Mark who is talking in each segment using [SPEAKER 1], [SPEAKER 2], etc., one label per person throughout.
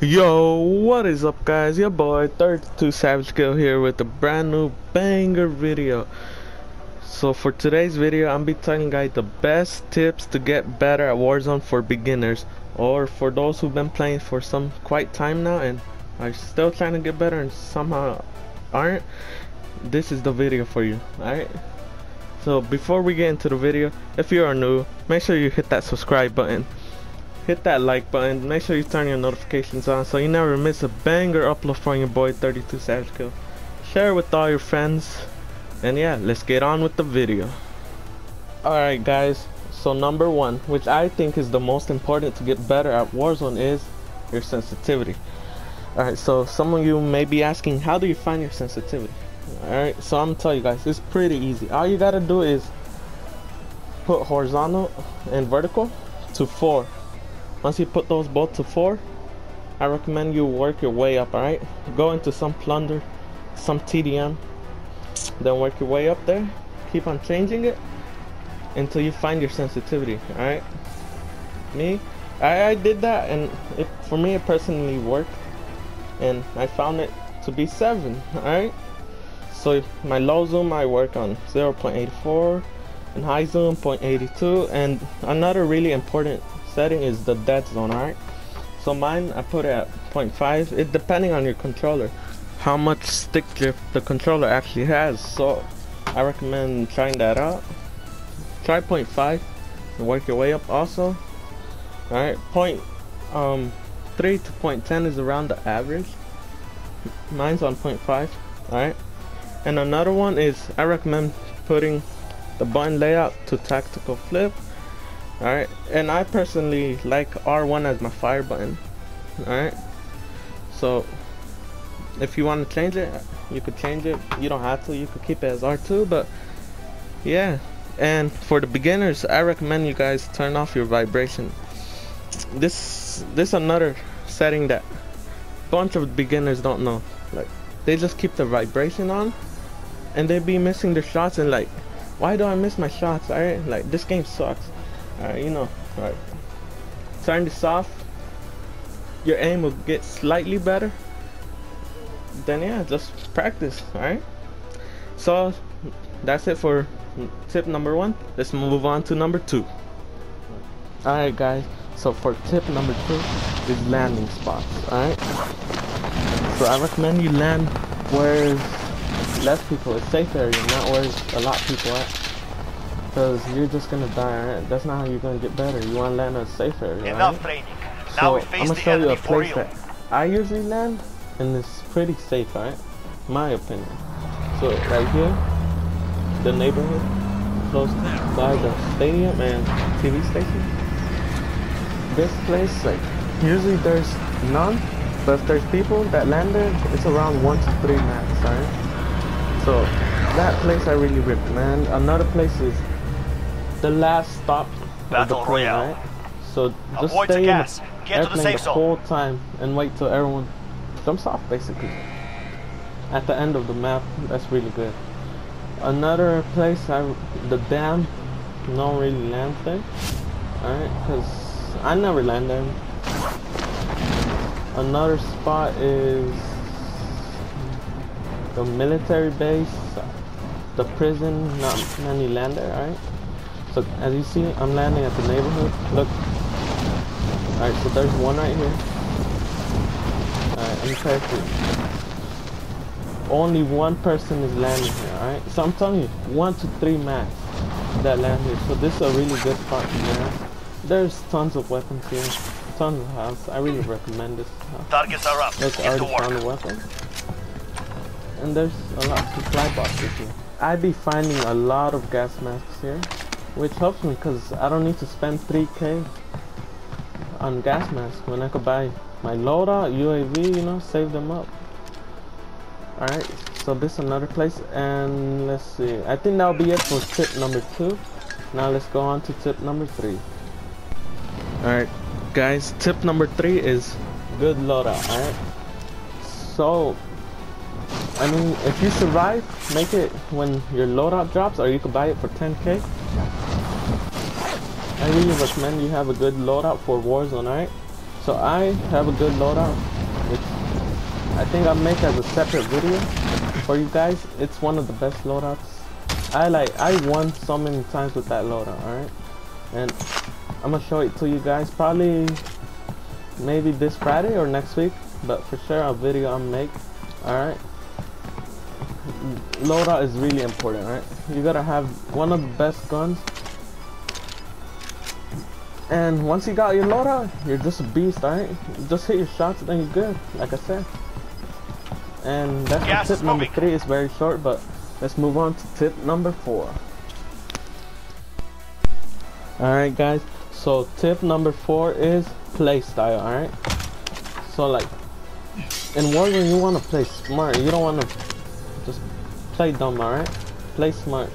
[SPEAKER 1] Yo, what is up guys? Your boy 32 SavageKill here with a brand new banger video. So for today's video, I'm be telling you guys the best tips to get better at Warzone for beginners, or for those who've been playing for some quite time now and are still trying to get better and somehow aren't. This is the video for you, alright? So before we get into the video, if you are new, make sure you hit that subscribe button. Hit that like button, make sure you turn your notifications on so you never miss a banger upload from your boy 32 SavageKill. Share it with all your friends, and yeah, let's get on with the video. Alright guys, so number one, which I think is the most important to get better at Warzone, is your sensitivity. Alright, so some of you may be asking, how do you find your sensitivity? Alright, so I'm gonna tell you guys, it's pretty easy. All you gotta do is put horizontal and vertical to 4. Once you put those both to 4, I recommend you work your way up, alright? Go into some plunder, some TDM, then work your way up there. Keep on changing it until you find your sensitivity, alright? I did that, and for me it personally worked, and I found it to be 7, alright? So my low zoom I work on 0.84 and high zoom 0.82, and another really important setting is the dead zone, alright? So mine, I put it at 0.5. It depending on your controller, how much stick drift the controller actually has. So I recommend trying that out. Try 0.5 and work your way up also. Alright, 0.3 to 0.10 is around the average. Mine's on 0.5, alright? And another one is, I recommend putting the button layout to tactical flip. Alright, and I personally like R1 as my fire button. Alright, so if you want to change it, you could change it. You don't have to, you could keep it as R2, but yeah. And for the beginners, I recommend you guys turn off your vibration. This another setting that a bunch of beginners don't know. Like, they just keep the vibration on and they be missing their shots, and like, why do I miss my shots? Alright, like, this game sucks. Alright, you know, alright. Turn this off, your aim will get slightly better. Then yeah, just practice, alright? So that's it for tip number 1. Let's move on to number 2. Alright guys, so for tip number 2 is landing spots, alright? So I recommend you land where less people, a safe area, not where a lot of people at. Because you're just gonna die, right? That's not how you're gonna get better. You wanna land in a safe area,
[SPEAKER 2] Enough
[SPEAKER 1] right?
[SPEAKER 2] training. Now we
[SPEAKER 1] So
[SPEAKER 2] face
[SPEAKER 1] I'm gonna
[SPEAKER 2] the
[SPEAKER 1] show you a
[SPEAKER 2] enemy for
[SPEAKER 1] place
[SPEAKER 2] real.
[SPEAKER 1] that I usually land, and it's pretty safe, right? My opinion. So right here, the neighborhood, close by the stadium and TV station. This place, like, usually there's none, but if there's people that land there, it's around 1 to 3 max, right? So that place I really recommend. Another place is the last stop of the
[SPEAKER 2] Battle
[SPEAKER 1] plane,
[SPEAKER 2] Royale.
[SPEAKER 1] right? So just
[SPEAKER 2] Avoid the
[SPEAKER 1] stay in
[SPEAKER 2] gas.
[SPEAKER 1] the
[SPEAKER 2] Get to the
[SPEAKER 1] airplane
[SPEAKER 2] safe
[SPEAKER 1] the
[SPEAKER 2] zone.
[SPEAKER 1] whole time and wait till everyone jumps off, basically. At the end of the map, that's really good. Another place, the dam, no really land there, alright? Because I never land there. Another spot is the military base, the prison, not many land there, alright? So as you see, I'm landing at the neighborhood. Look. Alright, so there's one right here. Alright, I'm careful. Only one person is landing here, alright? So I'm telling you, 1 to 3 max that land here. So this is a really good spot to land. There's tons of weapons here, tons of house. I really recommend this house.
[SPEAKER 2] Targets are up.
[SPEAKER 1] Look, I
[SPEAKER 2] Get to
[SPEAKER 1] already found a
[SPEAKER 2] work.
[SPEAKER 1] weapon. And there's a lot of supply boxes here. I be finding a lot of gas masks here, which helps me because I don't need to spend 3k on gas masks when I could buy my loadout, UAV, you know, save them up. Alright, so this is another place, and let's see. I think that'll be it for tip number 2. Now let's go on to tip number 3. Alright guys, tip number 3 is good loadout, alright? So I mean, if you survive, make it when your loadout drops, or you could buy it for 10k. I really recommend you have a good loadout for WarZone, alright? So So I have a good loadout, which I think I'll make as a separate video for you guys. It's one of the best loadouts. I won so many times with that loadout, alright? And I'm gonna show it to you guys probably maybe this Friday or next week, but for sure a video I'll make, alright? Loadout is really important, right? You gotta have one of the best guns, and once you got your loadout, you're just a beast, alright? Just hit your shots, then you're good, like I said. And that's tip number 3. It's very short, but let's move on to tip number 4. Alright guys, so tip number 4 is play style, alright? So like, in WarZone you want to play smart, you don't want to just play dumb, alright? Play smart.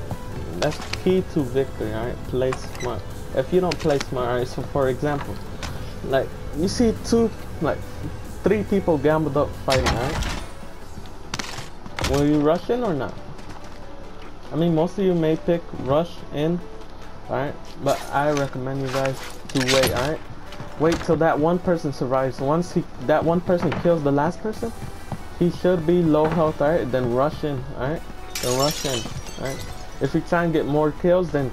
[SPEAKER 1] That's key to victory, alright? Play smart. If you don't play smart, alright, so for example, like, you see 3 people gambled up fighting, alright? Will you rush in or not? I mean, most of you may pick rush in, alright? But I recommend you guys to wait, alright? Wait till that one person survives. Once that one person kills the last person, he should be low health, alright? Then rush in, alright? Then rush in, alright? If you try and get more kills, then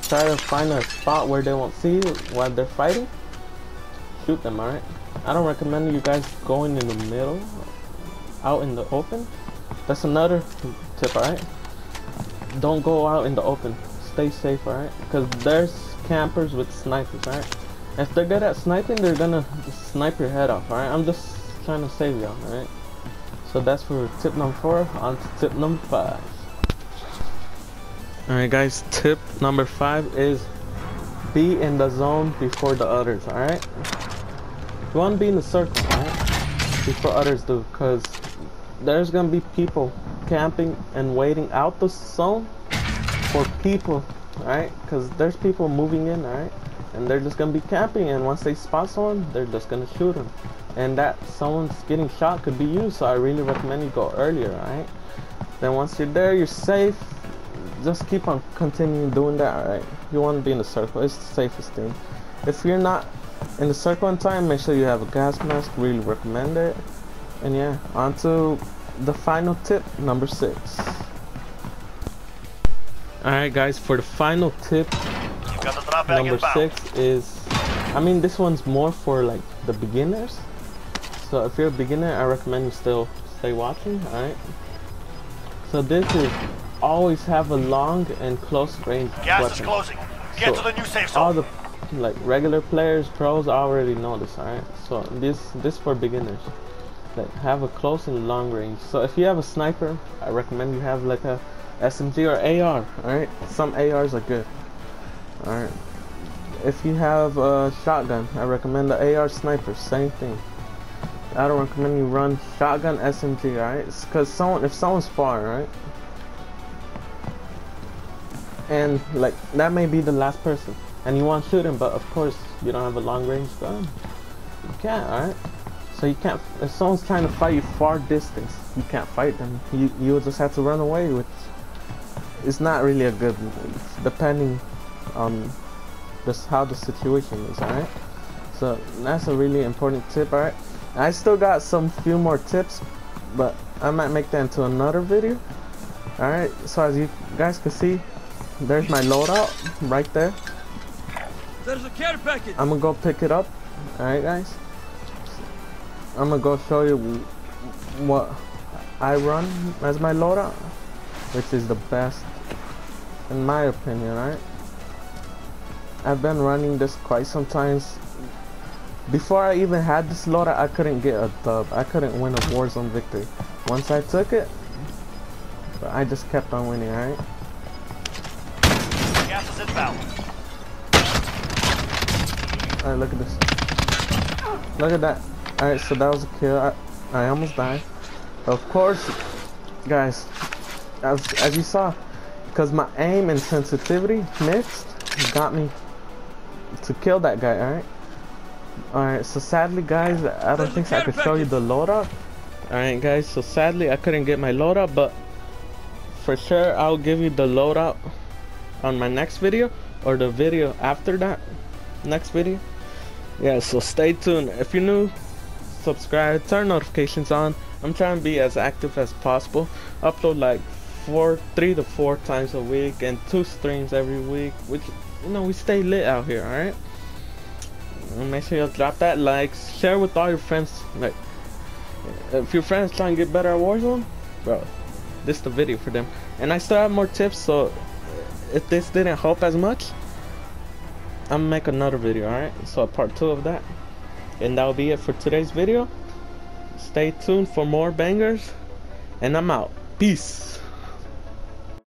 [SPEAKER 1] try to find a spot where they won't see you while they're fighting. Shoot them, alright? I don't recommend you guys going in the middle, out in the open. That's another tip, alright? Don't go out in the open. Stay safe, alright? Because there's campers with snipers, alright? If they're good at sniping, they're gonna just snipe your head off, alright? I'm just trying to save y'all, alright? So that's for tip number 4. On to tip number 5. Alright guys, tip number 5 is be in the zone before the others, alright? You want to be in the circle, alright? Before others do, because there's gonna be people camping and waiting out the zone for people, alright? Because there's people moving in, alright? And they're just gonna be camping, and once they spot someone, they're just gonna shoot them. And that someone's getting shot could be you, so I really recommend you go earlier, alright? Then once you're there, you're safe. Just keep on continuing doing that, alright? You want to be in the circle, it's the safest thing. If you're not in the circle in time, make sure you have a gas mask, really recommend it. And yeah, on to the final tip, number 6. Alright guys, for the final tip, number 6 is, I mean, this one's more for like the beginners. So if you're a beginner, I recommend you still stay watching, alright? So this is always have a long and close range
[SPEAKER 2] Gas
[SPEAKER 1] weapon.
[SPEAKER 2] is closing. Get to the new safe zone.
[SPEAKER 1] All the like regular players, pros already know this, alright? So this for beginners. Like, have a close and long range. So if you have a sniper, I recommend you have like a SMG or AR, alright? Some ARs are good, alright? If you have a shotgun, I recommend the AR sniper, same thing. I don't recommend you run shotgun SMG, alright? Because if someone's far, alright? And like, that may be the last person, and you want to shoot him, but of course you don't have a long range gun. You can't, alright? So you can't, if someone's trying to fight you far distance, you can't fight them. You just have to run away, which is not really a good move, depending on just how the situation is, alright? So that's a really important tip, alright? I still got some few more tips, but I might make that into another video. Alright, so as you guys can see, there's my loadout right there.
[SPEAKER 3] There's a care package.
[SPEAKER 1] I'm gonna go pick it up. Alright guys, I'm gonna go show you what I run as my loadout, which is the best in my opinion, alright? I've been running this quite some times. Before I even had this loadout, I couldn't get a dub. I couldn't win a WarZone victory. Once I took it, I just kept on winning, alright?
[SPEAKER 2] Gas is inbound.
[SPEAKER 1] Alright, look at this. Look at that. Alright, so that was a kill. I almost died. Of course, guys, as you saw, because my aim and sensitivity mixed got me to kill that guy, alright? Alright, so sadly guys, I don't think I could show you the loadout. Alright guys, so sadly I couldn't get my loadout, but for sure I'll give you the loadout on my next video, or the video after that next video. Yeah, so stay tuned. If you're new, subscribe, turn notifications on. I'm trying to be as active as possible. Upload like 3 to 4 times a week and 2 streams every week, which, you know, we stay lit out here. All right, make sure you drop that like, share with all your friends. Like, if your friends trying to get better at Warzone, bro, this is the video for them. And I still have more tips, so if this didn't help as much, I'm gonna make another video. All right, so a part 2 of that, and that'll be it for today's video. Stay tuned for more bangers, and I'm out. Peace.